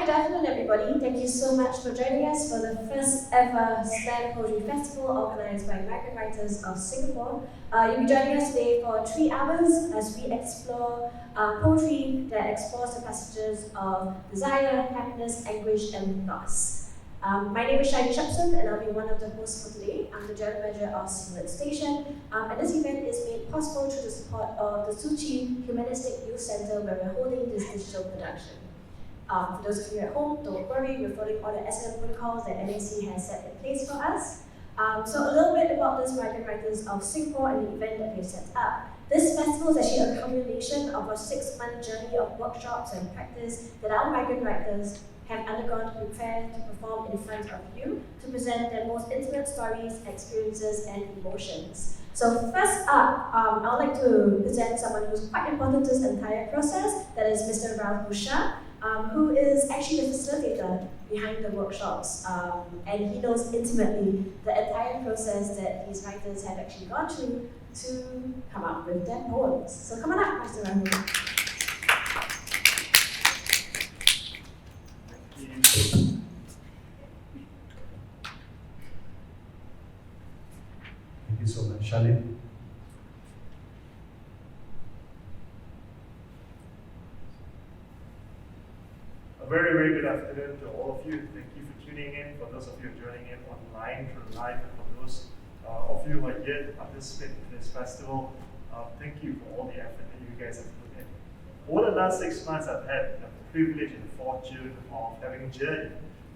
good afternoon, everybody. Thank you so much for joining us for the first ever Slam Poetry Festival organized by Migrant Writers of Singapore. You'll be joining us today for 3 hours as we explore poetry that explores the passages of desire, happiness, anguish, and loss. My name is Shafika, and I'll be one of the hosts for today. I'm the general manager of Santillan Station, and this event is made possible through the support of the Tzu Humanistic Youth Center, where we're holding this digital production. For those of you at home, don't worry, we're following all the SLM protocols that NAC has set in place for us. So a little bit about this Migrant Writers of Singapore and the event that we've set up. This festival is actually a culmination of a 6-month journey of workshops and practice that our migrant writers have undergone to prepare to perform in front of you, to present their most intimate stories, experiences, and emotions. So first up, I would like to present someone who's quite important to this entire process, that is Mr. Vasu, who is actually the facilitator behind the workshops, and he knows intimately the entire process that his writers have actually gone through to come up with their poems. So come on up, Mr. Vasu. Thank you so much, Shalin. A very, very good afternoon to all of you. Thank you for tuning in. For those of you joining in online through live, and for those of you who are here to participate in this festival, thank you for all the effort that you guys have put in. Over the last 6 months, I've had the privilege and fortune of having a journey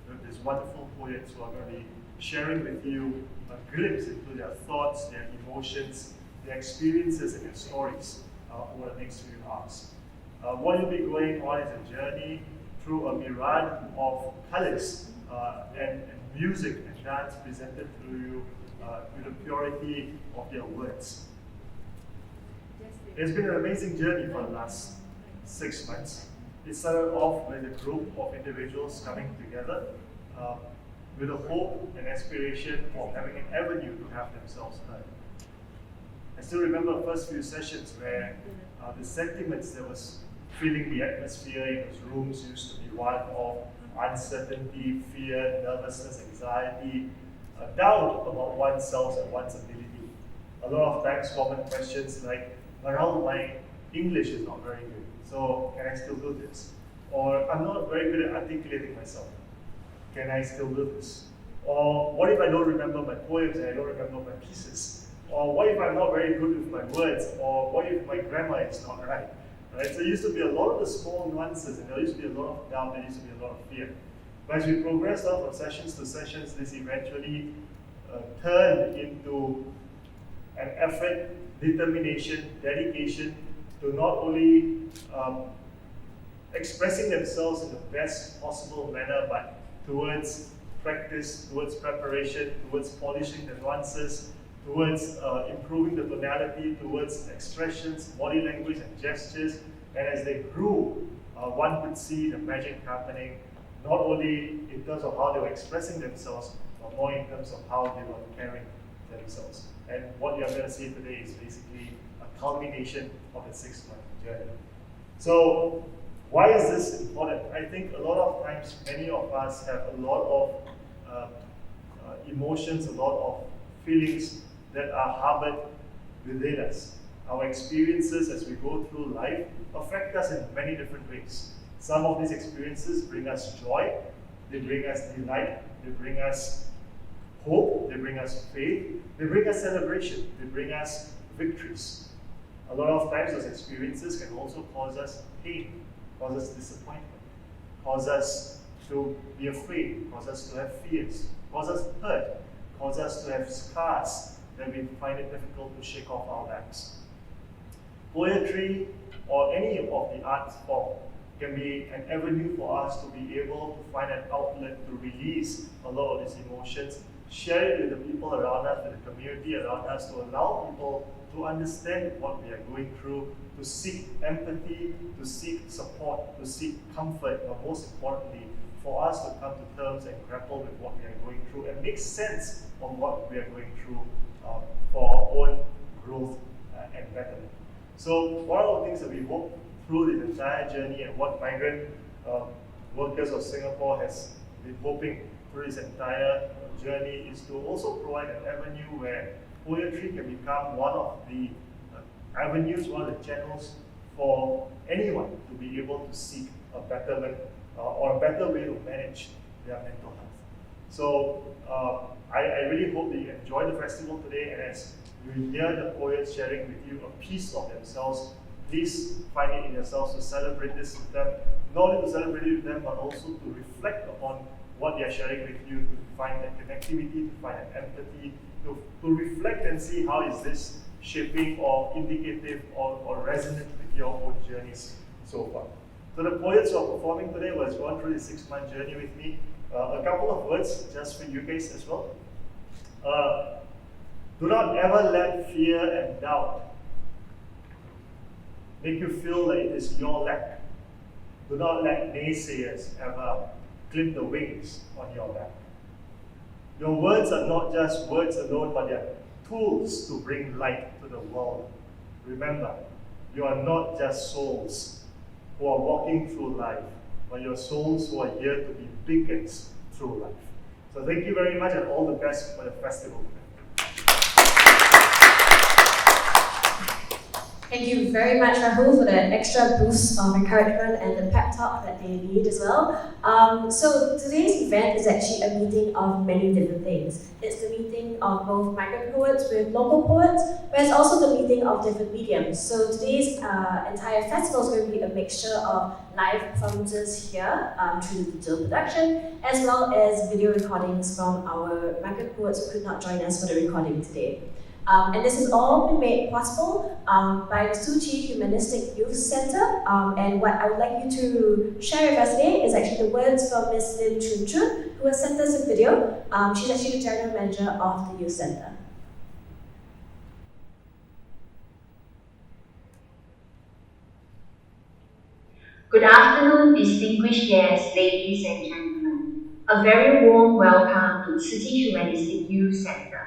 with these wonderful poets who are going to be sharing with you a glimpse into their thoughts, their emotions, their experiences, and their stories over the next few hours. What you'll be going on is a journey through a myriad of colors and music and dance presented to you with the purity of their words. It's been an amazing journey for the last 6 months. It started off with a group of individuals coming together with a hope and aspiration of having an avenue to have themselves heard. I still remember the first few sessions where the sentiments that was filling the atmosphere in those rooms used to be one of uncertainty, fear, nervousness, anxiety, doubt about oneself and one's ability. A lot of times common questions like, well, my English is not very good, so can I still do this? Or I'm not very good at articulating myself. Can I still do this? Or what if I don't remember my poems and I don't remember my pieces? Or what if I'm not very good with my words? Or what if my grammar is not right? Right? So there used to be a lot of the small nuances, and there used to be a lot of doubt, there used to be a lot of fear. But as we progressed on from sessions to sessions, this eventually turned into an effort, determination, dedication to not only expressing themselves in the best possible manner, but towards practice, towards preparation, towards polishing the nuances, towards improving the tonality, towards expressions, body language, and gestures. And as they grew, one could see the magic happening, not only in terms of how they were expressing themselves, but more in terms of how they were carrying themselves. And what you're going to see today is basically a culmination of a 6-month journey. So, why is this important? I think a lot of times, many of us have a lot of emotions, a lot of feelings that are harbored within us. Our experiences as we go through life affect us in many different ways. Some of these experiences bring us joy, they bring us delight, they bring us hope, they bring us faith, they bring us celebration, they bring us victories. A lot of times those experiences can also cause us pain, cause us disappointment, cause us to be afraid, cause us to have fears, cause us hurt, cause us to have scars that we find it difficult to shake off our backs. Poetry or any of the art form can be an avenue for us to be able to find an outlet to release a lot of these emotions, share it with the people around us, with the community around us, to allow people to understand what we are going through, to seek empathy, to seek support, to seek comfort, but most importantly, for us to come to terms and grapple with what we are going through and make sense of what we are going through for our own growth and betterment. So one of the things that we hope through this entire journey and what Migrant Workers of Singapore has been hoping through this entire journey is to also provide an avenue where poetry can become one of the avenues, one of the channels for anyone to be able to seek a betterment or a better way to manage their mental health. So I really hope that you enjoy the festival today, and as you hear the poets sharing with you a piece of themselves, please find it in yourselves to celebrate this with them, not only to celebrate it with them, but also to reflect upon what they are sharing with you, to find that connectivity, to find that empathy, to reflect and see how is this shaping or indicative or resonant with your own journeys so far. So the poets who are performing today was gone through the 6-month journey with me. A couple of words just for you guys as well. Do not ever let fear and doubt make you feel like it is your lack. Do not let naysayers ever clip the wings on your back. Your words are not just words alone, but they are tools to bring light to the world. Remember, you are not just souls who are walking through life, but you're souls who are here to be beacons through life. So thank you very much, and all the best for the festival. Thank you very much, Rahul, for the extra boost of encouragement and the pep talk that they need as well. So today's event is actually a meeting of many different things. It's the meeting of both migrant poets with local poets, but it's also the meeting of different mediums. So today's entire festival is going to be a mixture of live performances here through the digital production, as well as video recordings from our migrant poets who could not join us for the recording today. And this has all been made possible by the Suchi Humanistic Youth Center. And what I would like you to share with us today is actually the words from Ms. Lin Chun Chun, who has sent us a video. She's actually the General Manager of the Youth Center. Good afternoon, distinguished guests, ladies and gentlemen. A very warm welcome to慈济Humanistic Youth Center.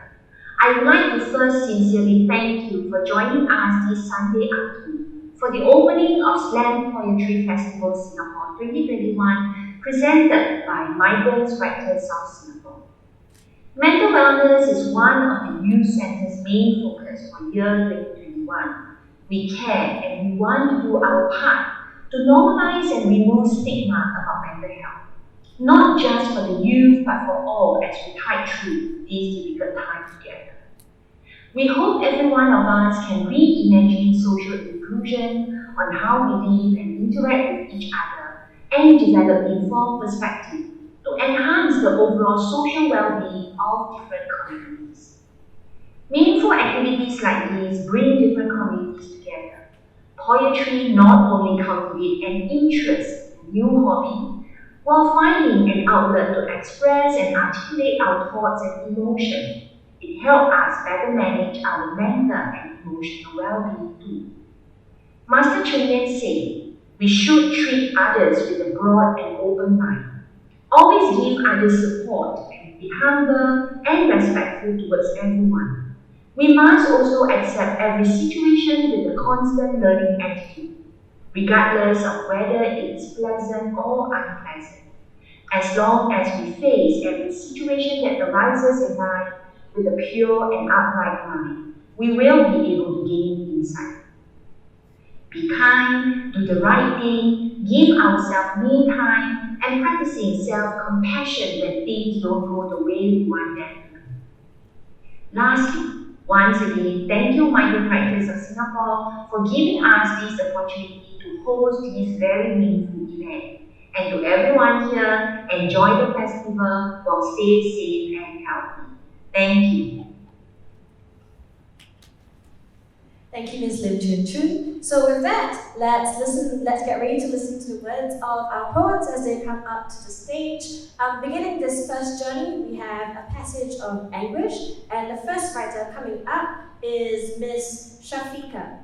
I would like to first sincerely thank you for joining us this Sunday afternoon for the opening of Slam Poetry Festival Singapore 2021, presented by Migrant Writers of Singapore. Mental wellness is one of the Youth Center's main focus for year 2021. We care and we want to do our part to normalize and remove stigma about mental health, not just for the youth but for all as we tide through this difficult time together. We hope every one of us can reimagine social inclusion on how we live and interact with each other and develop informed perspective to enhance the overall social well-being of different communities. Meaningful activities like these bring different communities together. Poetry not only cultivates an interest and new hobby, while finding an outlet to express and articulate our thoughts and emotions, it helps us better manage our mental and emotional well-being too. Master Chun Lin said, we should treat others with a broad and open mind. Always give others support and be humble and respectful towards everyone. We must also accept every situation with a constant learning attitude, regardless of whether it is pleasant or unpleasant. As long as we face every situation that arises in life with a pure and upright mind, we will be able to gain insight. Be kind, do the right thing, give ourselves me time, and practicing self-compassion when things don't go the way we want them to go. Lastly, once again, thank you Migrant Writers of Singapore for giving us this opportunity to host this very meaningful event. And to everyone here, enjoy the festival while stay safe and healthy. Thank you. Thank you, Ms. Lin Chun Chun. So with that, let's get ready to listen to the words of our poets as they come up to the stage. Beginning this first journey, we have a passage of Anguish, and the first writer coming up is Ms. Shafika.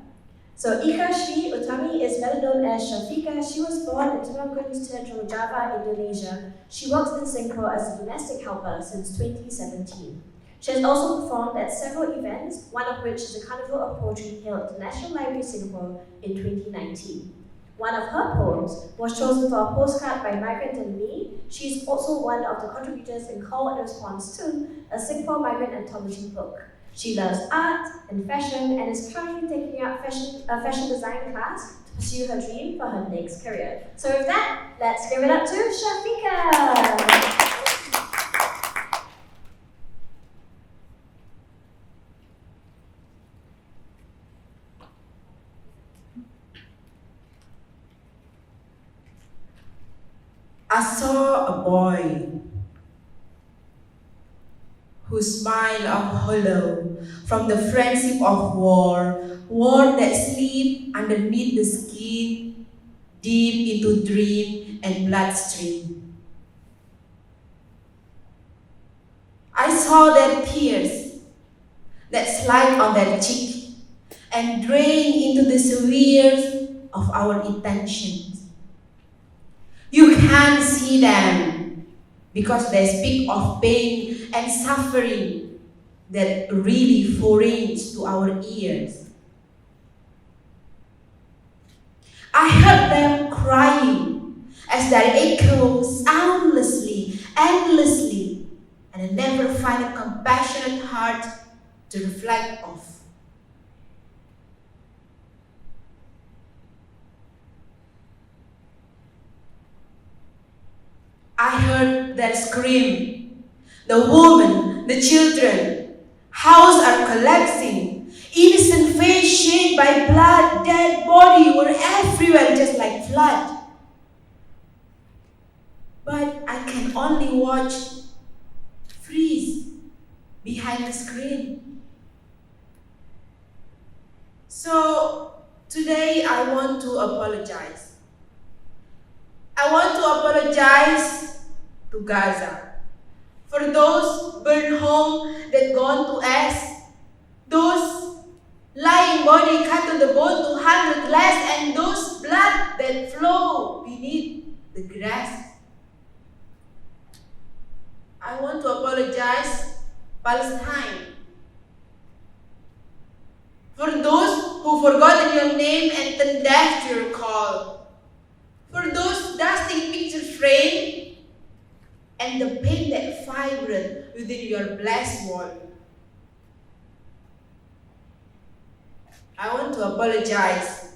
So Ika Sri Utami is better known as Shafika. She was born in Temanggung, Central Java, Indonesia. She works in Singapore as a domestic helper since 2017. She has also performed at several events, one of which is the Carnival of Poetry held at the National Library Singapore in 2019. One of her poems was chosen for a postcard by Migrant and me. She's also one of the contributors in Call and Response to, a Singapore migrant anthology book. She loves art and fashion and is currently taking up a fashion design class to pursue her dream for her next career. So with that, let's give it up to Shafika! I saw a boy whose smile of hollow from the friendship of war that sleep underneath the skin, deep into dream and bloodstream. I saw their tears that slide on their cheek and drain into the spheres of our intentions. You can't see them because they speak of pain and suffering that really foreign to our ears. I heard them crying as their echo soundlessly, endlessly, and I never find a compassionate heart to reflect of. I heard their scream. The women, the children, houses are collapsing. Innocent face shaped by blood, dead body were everywhere just like flood. But I can only watch, freeze behind the screen. So today I want to apologize. I want to apologize to Gaza for those burned home that gone to ash, those lying body cut to the bone to 100 less, and those blood that flow beneath the grass. I want to apologize, Palestine, for those who forgotten your name and turned deaf to your call. For those dusting picture frame and the pain that vibrate within your blessed wall. I want to apologize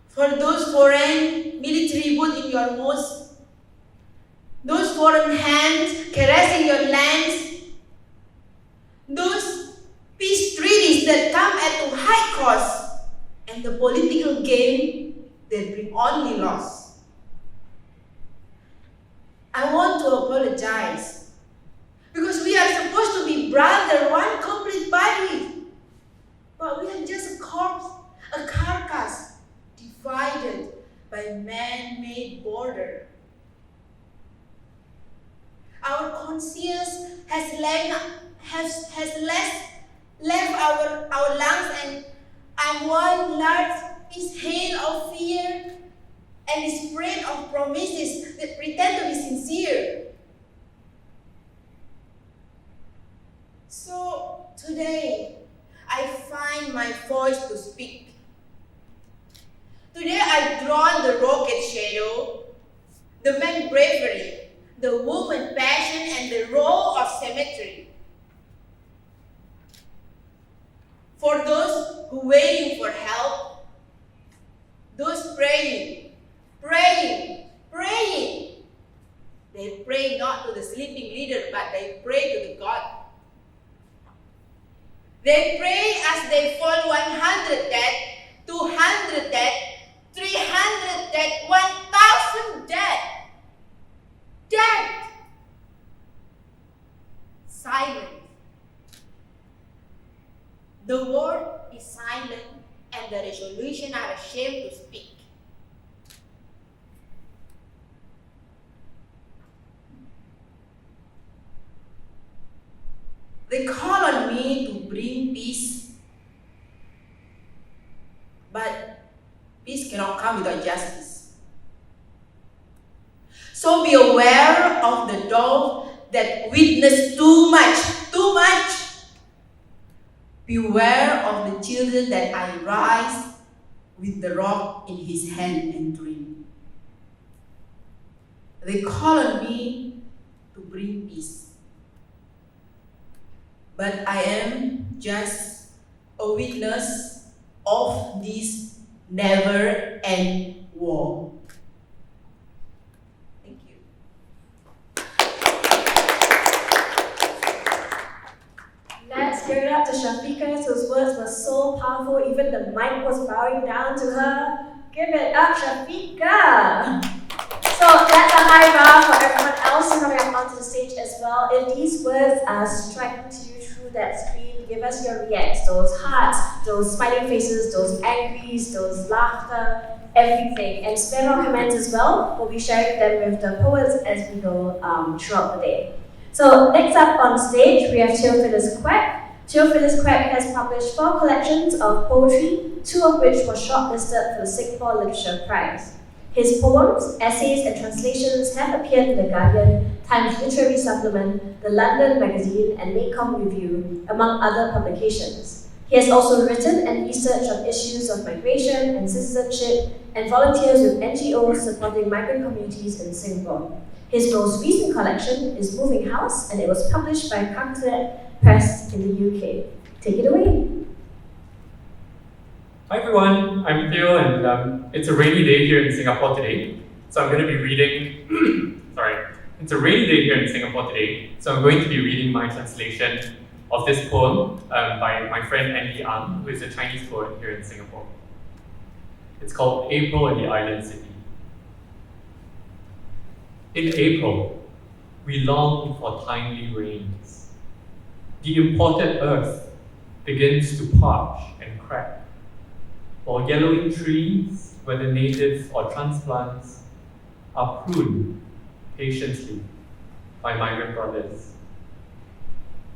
for those foreign military wood in your mosque, those foreign hands caressing your lands, those peace treaties that come at a high cost, and the political game that bring only loss. I want to apologize because we are supposed to be brother, one complete body, but we are just a corpse, a carcass divided by man-made border. Our conscience has left our lungs, and I'm one large exhale of fear and the spread of promises that pretend to be sincere. So today, I find my voice to speak. Today I've drawn the rocket shadow, the man bravery, the woman passion, and the role of cemetery. For those who waiting for help, those praying, they pray not to the sleeping leader, but they pray to the God. They pray as they fall 100 dead, 200 dead, 300 dead, 1,000 dead. Dead. Silent. The world is silent, and the resolution are ashamed to speak. They call on me to bring peace, but peace cannot come without justice. So be aware of the dog that witnessed too much. Beware of the children that I raise with the rock in his hand and dream. They call on me to bring peace. But I am just a witness of this never-end war. Thank you. Let's give it up to Shafika, whose words were so powerful, even the mic was bowing down to her. Give it up, Shafika! So that's a high bar for everyone else coming up onto the stage as well. If these words are striking to you through that screen, give us your reacts, those hearts, those smiling faces, those angries, those laughter, everything. And spare our comments as well. We'll be sharing them with the poets as we go throughout the day. So next up on stage, we have Theophilus Quack. Theophilus Quack has published 4 collections of poetry, 2 of which were shortlisted for the Singapore Literature Prize. His poems, essays, and translations have appeared in The Guardian, Times Literary Supplement, The London Magazine, and Maycom Review, among other publications. He has also written and researched on issues of migration and citizenship, and volunteers with NGOs supporting migrant communities in Singapore. His most recent collection is Moving House, and it was published by Carcanet Press in the UK. Take it away. Hi everyone, I'm Theo, and it's a rainy day here in Singapore today. So I'm going to be reading, it's a rainy day here in Singapore today. So I'm going to be reading my translation of this poem by my friend Andy Ang, who is a Chinese poet here in Singapore. It's called April in the Island City. In April, we long for timely rains. The imported earth begins to parch and crack, while yellowing trees, whether native or transplants, are pruned patiently by migrant brothers.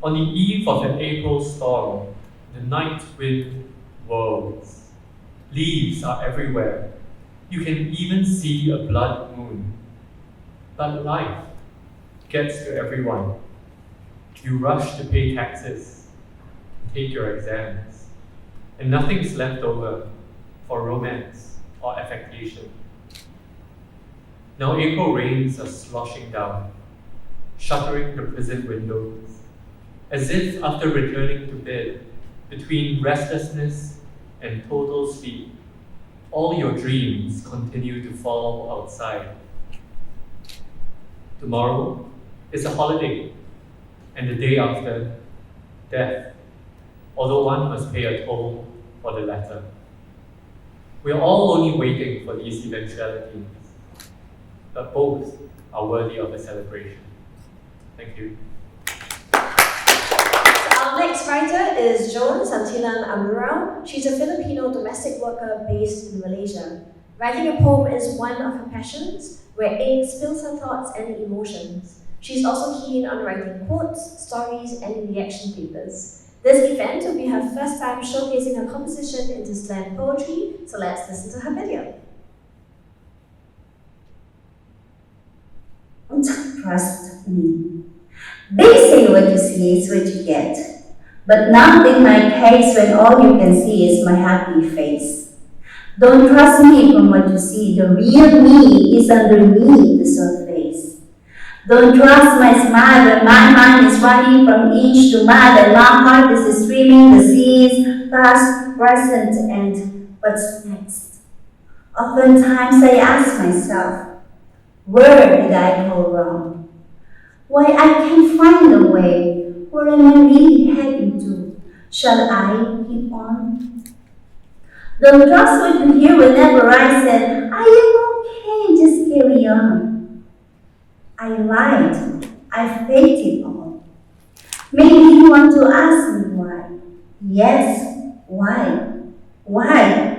On the eve of an April storm, the night wind whirls. Leaves are everywhere. You can even see a blood moon. But life gets to everyone. You rush to pay taxes, take your exams, and nothing's left over for romance or affectation. Now April rains are sloshing down, shuttering the prison windows, as if after returning to bed, between restlessness and total sleep, all your dreams continue to fall outside. Tomorrow is a holiday, and the day after, death, although one must pay a toll for the latter. We are all only waiting for these eventualities, but both are worthy of a celebration. Thank you. Our next writer is Joan Santillan Amural. She's a Filipino domestic worker based in Malaysia. Writing a poem is one of her passions, where ink spills her thoughts and emotions. She's also keen on writing quotes, stories, and reaction papers. This event will be her first time showcasing her composition into slam poetry, so let's listen to her video. Don't trust me. They say what you see is what you get. But not in my case when all you can see is my happy face. Don't trust me from what you see. The real me is underneath the surface. Don't trust my smile when my mind is running from inch to mile and my heart is streaming the seas, past, present, and what's next. Oftentimes I ask myself, where did I go wrong? Why I can't find a way? Where am I really heading to? Shall I keep on? Don't trust what you hear whenever I said, I am okay, just carry on. I lied. I faked it all. Maybe you want to ask me why. Yes, why? Why?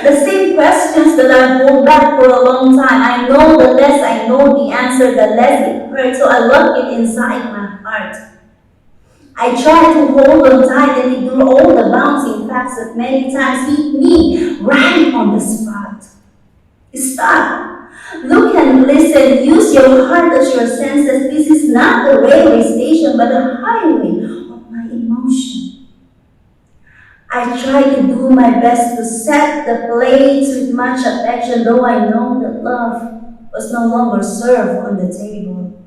The same questions that I hold back for a long time. I know the less I know the answer, the less it hurts, so I lock it inside my heart. I try to hold on tight and ignore all the bouncing facts that many times hit me right on the spot. Stop. Look and listen. Use your heart as your senses. This is not a railway station, but a highway of my emotion. I try to do my best to set the plates with much affection, though I know that love was no longer served on the table.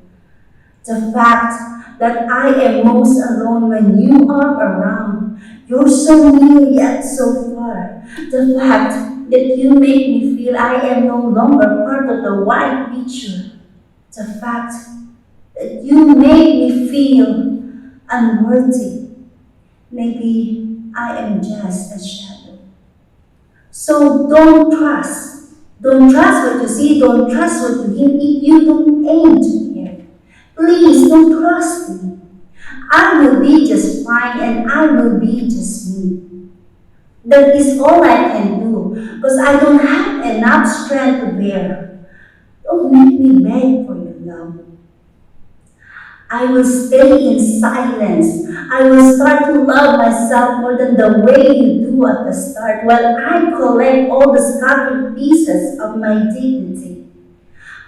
The fact that I am most alone when you are around, you're so near yet so far. The fact that you make me feel I am no longer part of the wide picture. The fact that you make me feel unworthy. Maybe I am just a shadow. So don't trust. Don't trust what you see. Don't trust what you hear if you don't aim to hear. Please don't trust me. I will be just fine and I will be just me. That is all I can do because I don't have enough strength to bear. Don't make me beg for your love. I will stay in silence. I will start to love myself more than the way you do at the start while I collect all the scattered pieces of my dignity.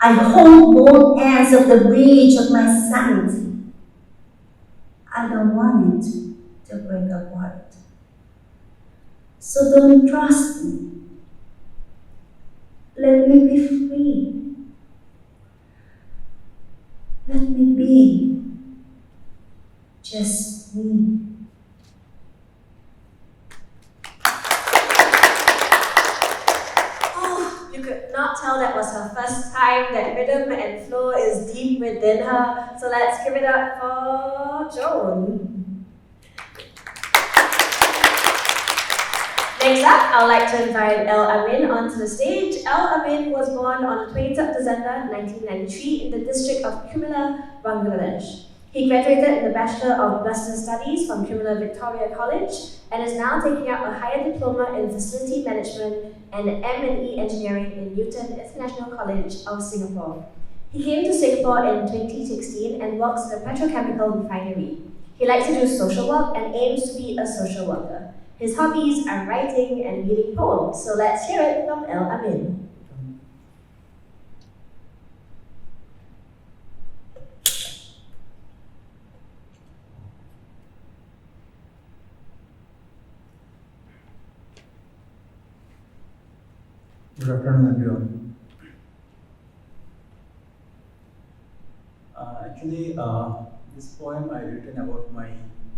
I hold both ends of the bridge of my sanity. I don't want it to break apart. So don't trust me. Let me be free. Let me be just me. Oh, you could not tell that was her first time. That rhythm and flow is deep within her. So let's give it up for Joan. Next up, I would like to invite Alvin onto the stage. Alvin was born on the 20th of December 1993 in the district of Kumila, Bangladesh. He graduated in the Bachelor of Business Studies from Kumila Victoria College and is now taking up a higher diploma in Facility Management and M&E Engineering in Newton International College of Singapore. He came to Singapore in 2016 and works in a petrochemical refinery. He likes to do social work and aims to be a social worker. His hobbies are writing and reading poems, so let's hear it from Alvin. Good afternoon, everyone. This poem I written about my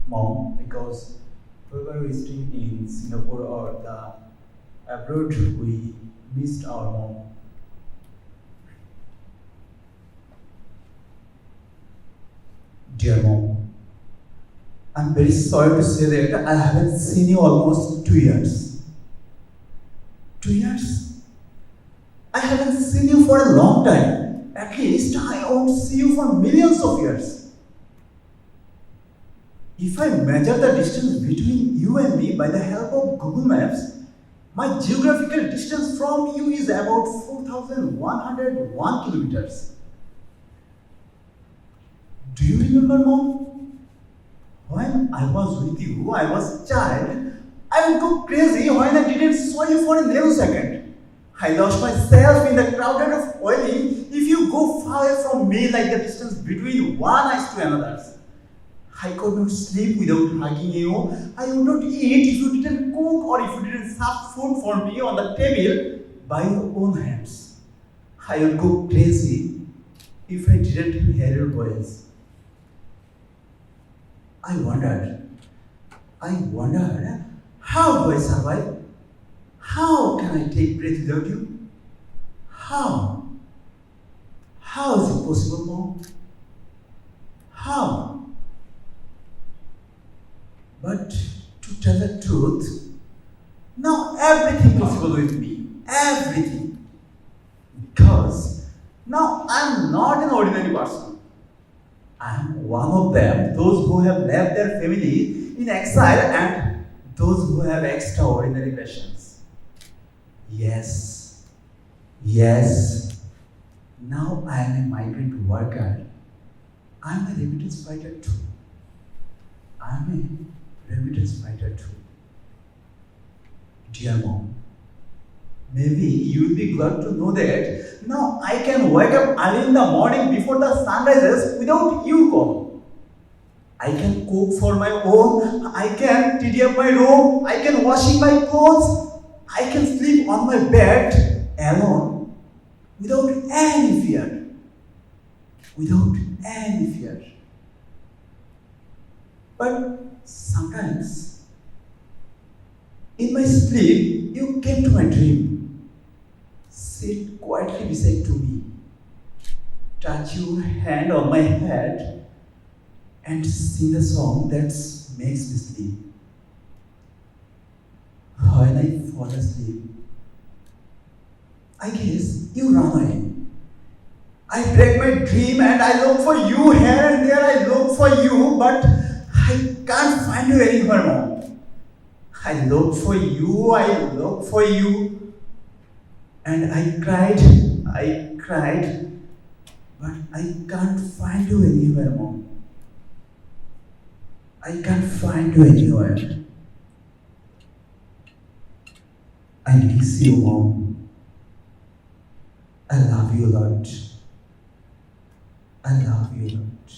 mom because we were visiting in Singapore or the abroad, we missed our mom. Dear mom, I'm very sorry to say that I haven't seen you almost 2 years. 2 years? I haven't seen you for a long time. At least I won't see you for millions of years. If I measure the distance between you and me by the help of Google Maps, my geographical distance from you is about 4,101 kilometers. Do you remember, Mom? When I was with you, I was a child. I would go crazy when I didn't saw you for a nanosecond. I lost myself in the crowd of oiling if you go far from me like the distance between one eyes to another. I could not sleep without hugging you. I would not eat if you didn't cook or if you didn't serve food for me on the table by your own hands. I would go crazy if I didn't hear your voice. I wondered, how do I survive? How can I take breath without you? How? How is it possible, Mom? How? But to tell the truth, now everything possible with me. Everything. Because now I'm not an ordinary person. I'm one of them, those who have left their family in exile and those who have extraordinary passions. Yes. Now I am a migrant worker. I'm a remittance fighter too. Dear Mom, maybe you will be glad to know that now I can wake up early in the morning before the sun rises without you calling. I can cook for my own, I can tidy up my room, I can washing my clothes, I can sleep on my bed alone without any fear. Without any fear. But sometimes, in my sleep, you came to my dream. Sit quietly beside to me. Touch your hand on my head and sing a song that makes me sleep. When I fall asleep, I guess you run away. I break my dream and I look for you here and there. I look for you, but I can't find you anywhere, Mom. I look for you, and I cried, but I can't find you anywhere, Mom. I can't find you anywhere. I miss you, Mom. I love you a lot. I love you a lot.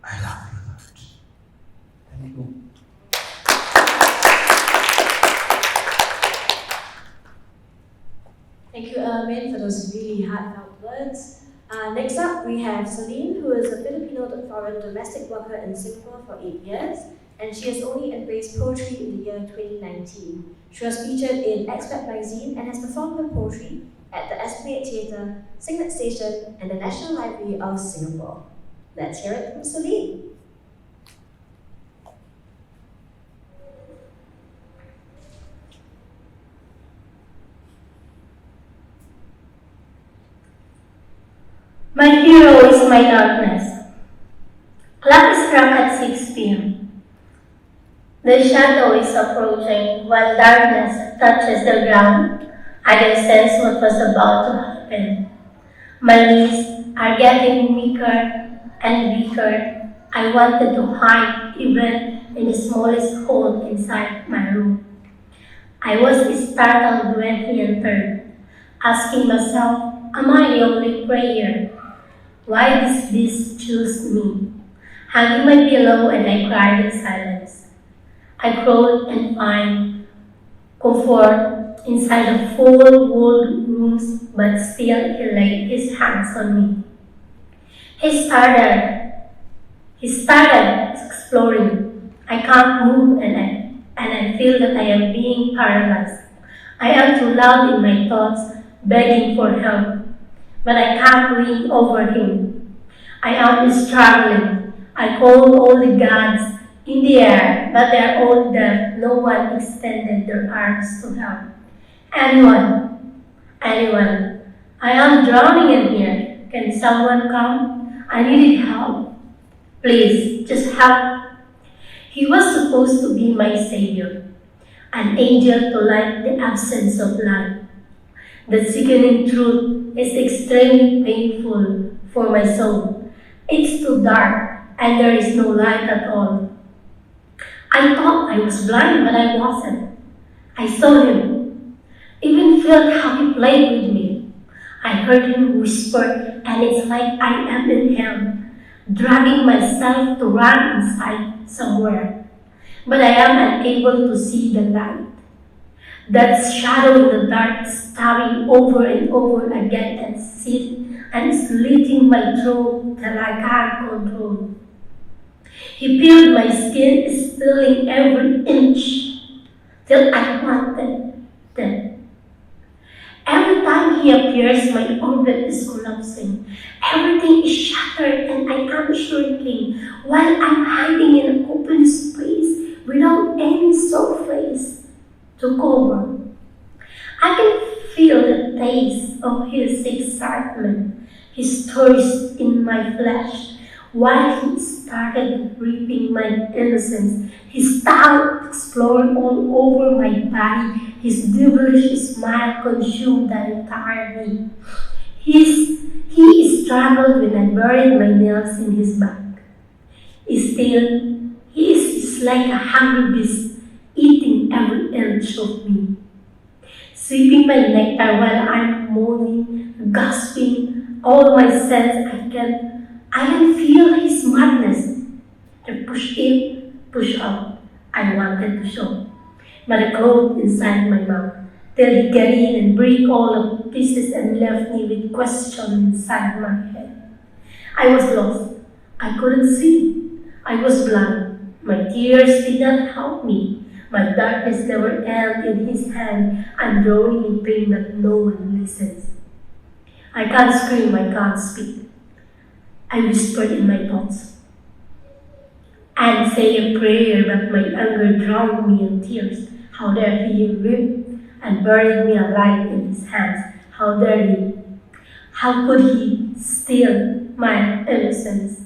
I love you a lot. Thank you. Thank you, Alvin, for those really heartfelt words. Next up, we have Celine, who is a Filipino foreign domestic worker in Singapore for 8 years, and she has only embraced poetry in the year 2019. She was featured in Expat Magazine and has performed her poetry at the Esplanade Theatre, Signet Station, and the National Library of Singapore. Let's hear it from Celine. My hero is my darkness. Clock is struck at 6 p.m. The shadow is approaching while darkness touches the ground. I can sense what was about to happen. My knees are getting weaker and weaker. I wanted to hide even in the smallest hole inside my room. I was startled when he entered, asking myself, am I the only prayer? Why does this choose me? Hugging my pillow and I cried in silence. I crawled and found comfort inside the four-walled rooms, but still he laid his hands on me. He started exploring. I can't move and I feel that I am being paralyzed. I am too loud in my thoughts, begging for help. But I can't win over him. I am struggling. I call all the gods in the air, but they are all deaf. No one extended their arms to help. Anyone. I am drowning in here. Can someone come? I needed help. Please, just help. He was supposed to be my savior, an angel to light the absence of light. The sickening truth is extremely painful for my soul. It's too dark and there is no light at all. I thought I was blind, but I wasn't. I saw him, even felt how he played with me. I heard him whisper, and it's like I am in hell, dragging myself to run inside somewhere. But I am unable to see the light. That shadow in the dark stabbing over and over again and slitting my throat till I can't control. He peeled my skin, stealing every inch till I wanted death. Every time he appears, my orbit is collapsing. Everything is shattered and I am shrinking while I'm hiding in an open space without any surface to cover. I can feel the taste of his excitement, his thirst in my flesh. While he started ripping my innocence, his tongue explored all over my body. His devilish smile consumed the entire me. He struggled when I buried my nails in his back. Still, he is like a hungry beast, eating every inch of me. Sweeping my nectar while I'm moaning, gasping, all my sense I can feel his madness. to push in, push out. I wanted to show, but it glowed inside my mouth till he got in and break all the pieces and left me with questions inside my head. I was lost. I couldn't see. I was blind. My tears did not help me. My darkness never ended in his hand. I'm drowning in pain that no one listens. I can't scream, I can't speak. I whispered in my thoughts and say a prayer, but my anger drowned me in tears. How dare he rip and buried me alive in his hands? How dare he? How could he steal my innocence?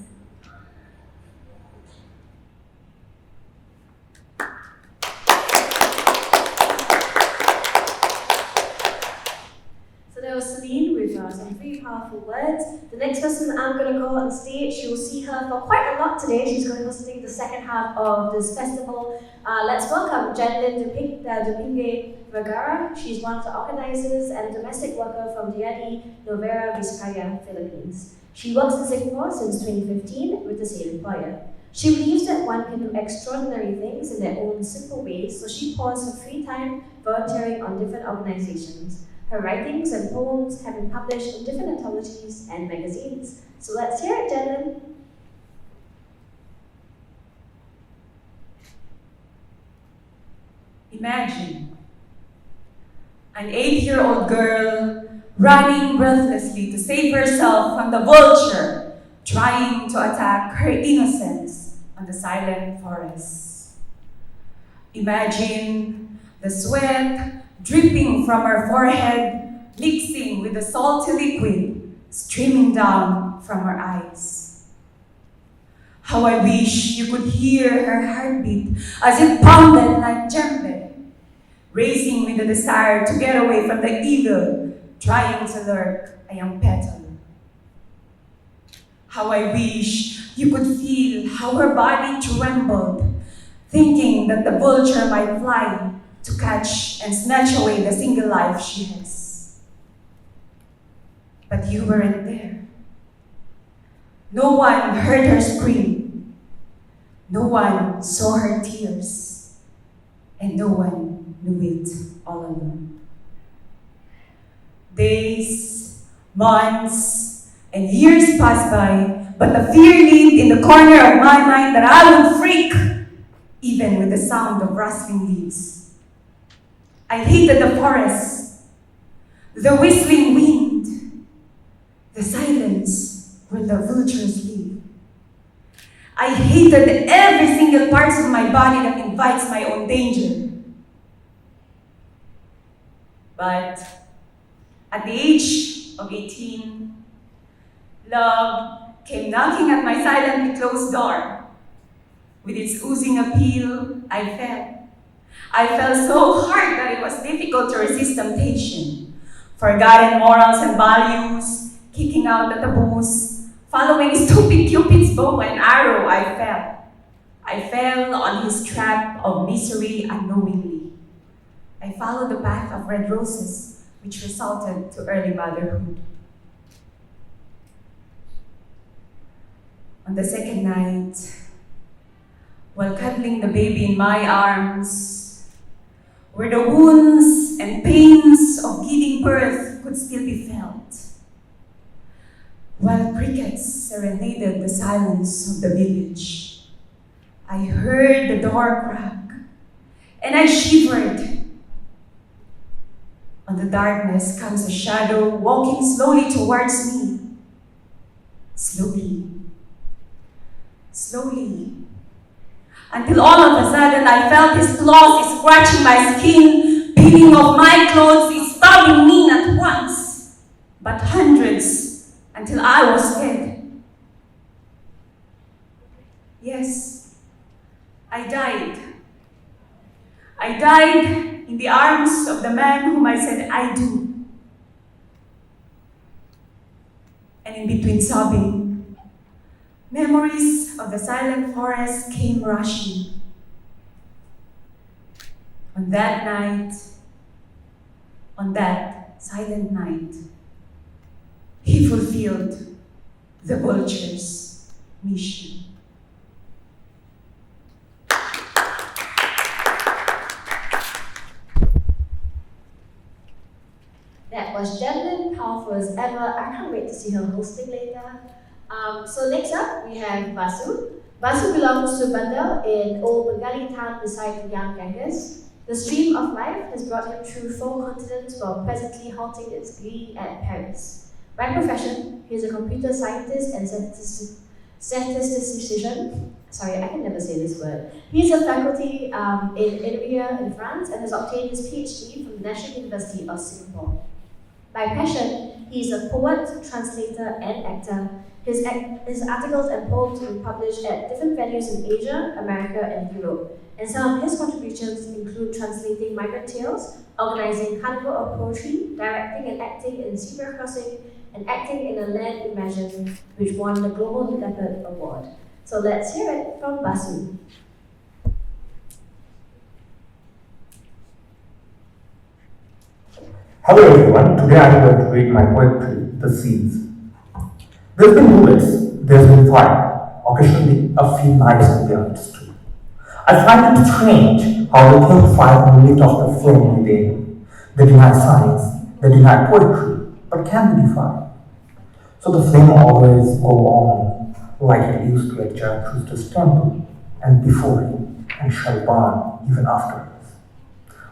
So there was Celine with some very powerful words. The next person I'm going to call on stage, you'll see her for quite a lot today. She's going to hosting the second half of this festival. Let's welcome Joan Dominguez Vergara. She's one of the organizers and a domestic worker from Diadi, Novara, Vizcaya, Philippines. She works in Singapore since 2015 with the same employer. She believes that one can do extraordinary things in their own simple ways, so she pours her free time volunteering on different organizations. Her writings and poems have been published in different anthologies and magazines. So let's hear it, Joan. Imagine an 8-year-old girl running breathlessly to save herself from the vulture trying to attack her innocence on the silent forest. Imagine the sweat dripping from her forehead, mixing with the salty liquid streaming down from her eyes. How I wish you could hear her heartbeat as it pounded like djembe, racing with the desire to get away from the evil trying to lurk a young petal. How I wish you could feel how her body trembled, thinking that the vulture might fly to catch and snatch away the single life she has. But you weren't there. No one heard her scream. No one saw her tears. And no one knew it all along. Days, months, and years passed by, but the fear lived in the corner of my mind that I would freak, even with the sound of rustling leaves. I hated the forest, the whistling wind, the silence where the vultures live. I hated every single part of my body that invites my own danger. But at the age of 18, love came knocking at my silently closed door. With its oozing appeal, I fell. I fell so hard that it was difficult to resist temptation. Forgotten morals and values, kicking out the taboos, following stupid Cupid's bow and arrow, I fell. I fell on his trap of misery unknowingly. I followed the path of red roses, which resulted to early motherhood. On the second night, while cuddling the baby in my arms, where the wounds and pains of giving birth could still be felt, while crickets serenaded the silence of the village, I heard the door crack, and I shivered. On the darkness comes a shadow walking slowly towards me. Slowly. Slowly. Until all of a sudden I felt his claws scratching my skin, peeling off my clothes, stabbing me not once, but hundreds, until I was dead. Yes, I died. I died in the arms of the man whom I said I do. And in between sobbing, memories of the silent forest came rushing. On that night, on that silent night, he fulfilled the vulture's mission. that was genuine, powerful as ever. I can't wait to see her hosting later. So next up, we have Vasu. Vasu belongs to Bandar in old Bengali town beside the young Ganges. The stream of life has brought him through 4 continents while presently halting its glee at Paris. By profession, he is a computer scientist and statistician. Sorry, I can never say this word. He is a faculty in Amural in France and has obtained his PhD from the National University of Singapore. By passion, he is a poet, translator, and actor. His articles and poems were published at different venues in Asia, America, and Europe. And some of his contributions include translating Migrant tales, organizing Carnival of Poetry, directing and acting in Zebra Crossing, and acting in A Land Imagined, which won the Global Leopard Award. So let's hear it from Vasu. Hello everyone, today I am going to read my poetry, The Seas. There's been bullets, there's been fire, occasionally a few knives have been understood. I find it strange how the campfire can lit off the flame within. They deny science, they deny poetry, but can be defied. So the flame always go on, like it used to at Zarathustra's temple, and before him, and shall burn even after us.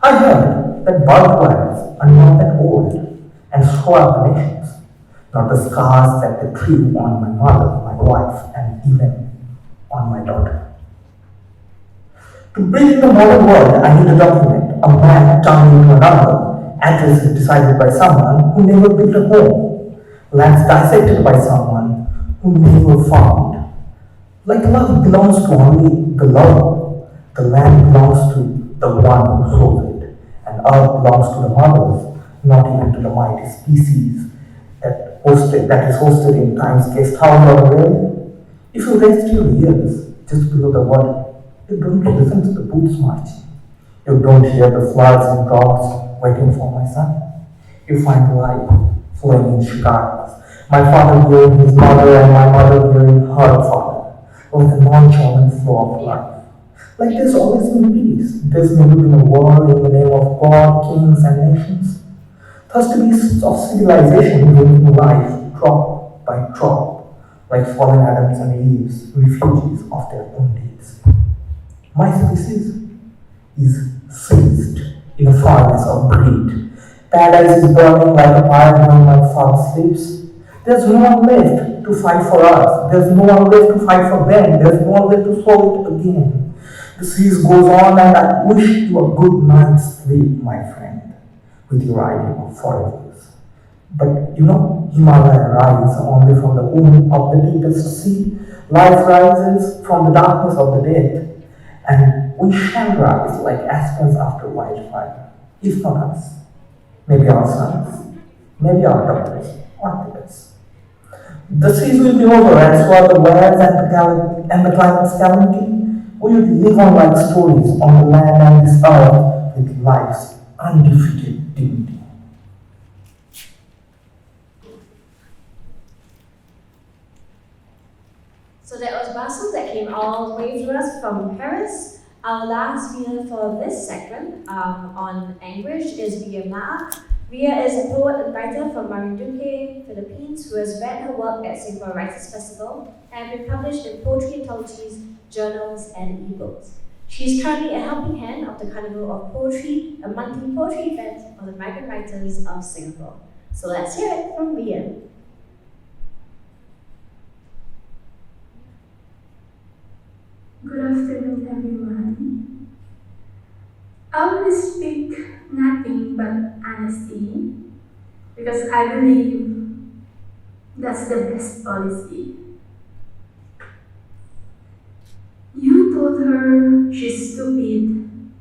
I heard that barbed wires are not that old, and so are the nations, not the scars that they drew on my mother, my wife, and even on my daughter. To breathe in the modern world, I need a document, a man turned into another, addresses decided by someone who never built a home, lands dissected by someone who never found. Like love belongs to only the lover, the land belongs to the one who sold it, and earth belongs to the mothers, not even to the mighty species that is hosted in time's guest house or rail. If you rest your ears just below the water, you don't listen to the boots marching. You don't hear the floods and droughts waiting for my son. You find life flowing in Chicago. My father hearing his mother and my mother hearing her father, with a nonchalant flow of life. Like there's always been peace. There's never been a war in the name of God, kings, and nations. Thirsty beasts of civilization drinking life drop by drop, like fallen Adams and Eves, refugees of their own deeds. My species is seized in a furnace of greed. Paradise is burning like a pyre when my father sleeps. There's no one left to fight for us. There's no one left to fight for them. There's no one left to sow it again. The seas goes on, and I wish you a good night's sleep, my friend, with your idea of forests. But you know, Himalaya rises only from the womb of the deepest sea. Life rises from the darkness of the dead, and we shall rise like aspens after wildfire. If not us, maybe our sons, maybe our daughters, or parents. The seas will be over, and so are the waves and the climate's calamity. We will live on like stories on the land and this earth with life's undefeated dignity. So that was Vasu that came all the way to us from Paris. Our last reader for this segment on Anguish is Via Ma. Via is a poet and writer from Marinduque, Philippines, who has read her work at Singapore Writers Festival and been published in poetry anthologies, journals, and ebooks. She is currently a helping hand of the Carnival of Poetry, a monthly poetry event for the migrant writers of Singapore. So let's hear it from Via. Good afternoon, everyone. I will speak nothing but honesty because I believe that's the best policy. You told her she's stupid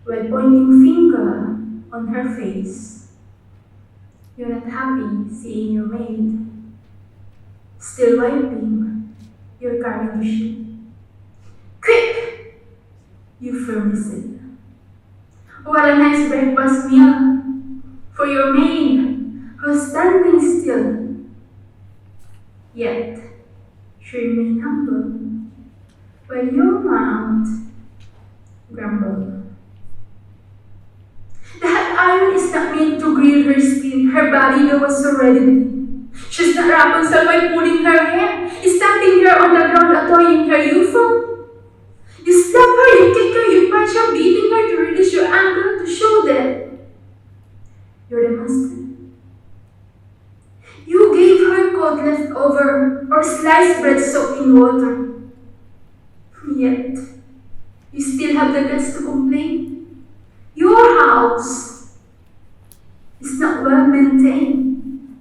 while pointing finger on her face. You're not happy seeing your maid still wiping your car windshield. Quick! You firmly said. What a nice breakfast meal for your maid who's standing still. Yet, she remained humble while your mouth grumbled. That iron is is not meant to grill her skin, her body that was already. She's not Rapunzel by pulling her hair, stamping her on the ground, annoying her. You from? You slap her, you kick her, you punch her, beating her to release your anger, to show them you're the master. You gave her cold leftover or sliced bread soaked in water. Yet, you still have the guts to complain. Your house is not well maintained.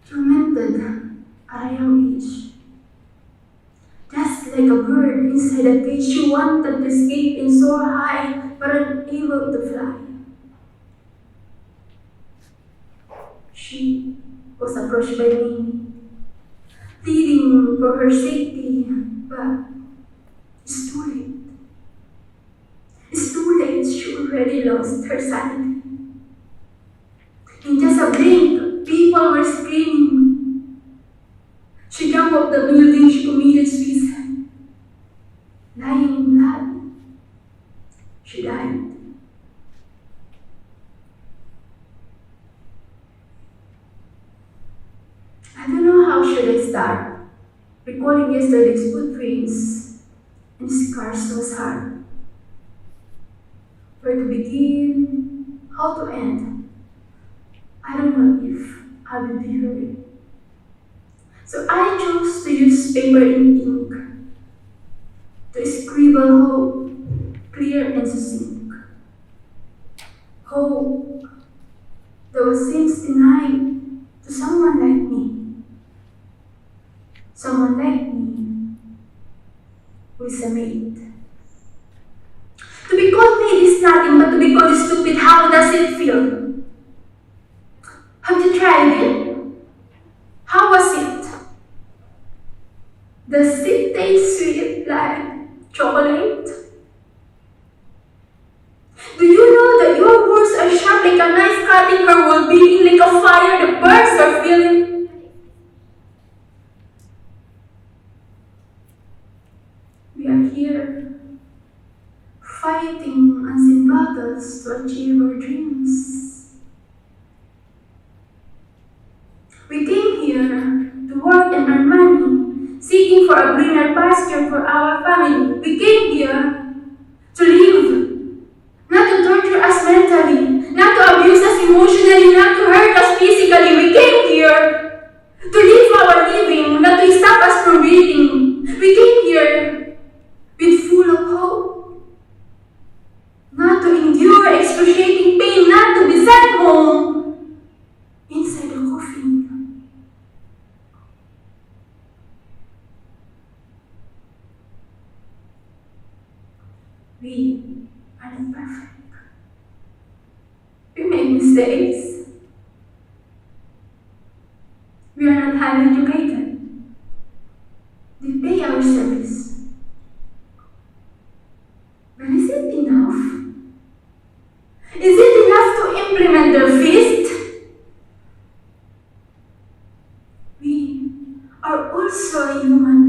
Tormented at a young age. Just like a bird inside a cage, she wanted to escape and soar high, but unable to fly. She was approached by me, pleading for her safety, but it's too late. It's too late, she already lost her sanity. In just a blink, people were screaming. She jumped off the building, she committed suicide. Lying in blood, she died. I don't know how should I start. Recalling yesterday's footprints and scars was hard. Where to begin, how to end. I don't know if I will be heard. So I chose to use paper and ink to scribble hope, clear and succinct. Hope that was seems denied to someone like me. Someone like me who is a maid. To be called maid is nothing but to be called stupid. How does it feel? Have you tried it? How was it? Does it taste sweet like chocolate? Do you know that your words are sharp like a knife cutting her well-being, like a fire that burns her feeling? We are here, fighting unseen battles to achieve our dreams. We came here to work and earn money, seeking for a greener pasture for our family. We came here to live, not to torture us mentally, not to abuse us emotionally, not to hurt us physically. We came here to live our living, not to stop us from breathing. We came here with full of hope, not to endure excruciating pain, not to be sent home inside a coffin. We are not perfect. We make mistakes. We are not highly educated. They pay our service. But is it enough? Is it enough to implement their feast? We are also human